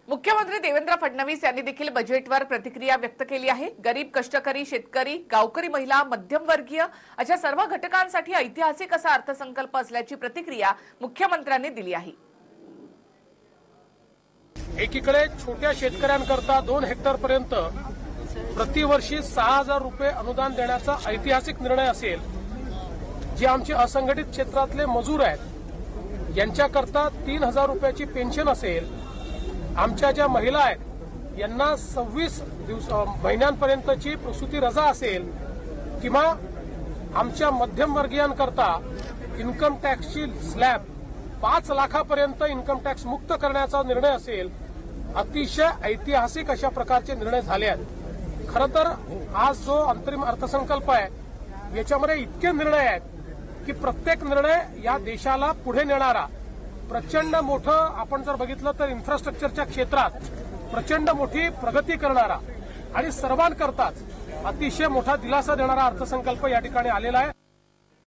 मुख्यमंत्री देवेंद्र फडणवीस यांनी देखील बजेटवर प्रतिक्रिया व्यक्त केली आहे। गरीब, कष्टकरी, शेतकरी, गावकरी महिला, मध्यमवर्गीय अशा सर्व घटकांसाठी ऐतिहासिक असा अर्थसंकल्प असल्याची प्रतिक्रिया मुख्यमंत्र्यांनी दिली आहे। एकीकडे छोट्या शेतकऱ्यांकरता 2 हेक्टरपर्यंत प्रतिवर्षी 6,000 रुपये अनुदान देण्याचा ऐतिहासिक निर्णय असेल। जे आमचे असंघटित क्षेत्रातले मजूर आहेत यांच्याकरता 3,000 रुपयाची पेन्शन असेल। आमच्या ज्या महिला आहेत यांना 26 महिन्यांपर्यंतची प्रसूती रजा असेल किंवा आमच्या मध्यमवर्गीयांकरता इन्कम टॅक्सची स्लॅब 5 लाखापर्यंत इन्कम टॅक्स मुक्त करण्याचा निर्णय असेल। अतिशय ऐतिहासिक अशा प्रकारचे निर्णय झाले आहेत। खरं तर आज जो अंतरिम अर्थसंकल्प आहे याच्यामध्ये इतके निर्णय आहेत की प्रत्येक निर्णय या देशाला पुढे नेणारा प्रचंड मोठं आपण जर बघितलं तर इन्फ्रास्ट्रक्चरच्या क्षेत्रात प्रचंड मोठी प्रगती करणारा आणि सर्वांकरताच अतिशय मोठा दिलासा देणारा अर्थसंकल्प या ठिकाणी आलेला आहे।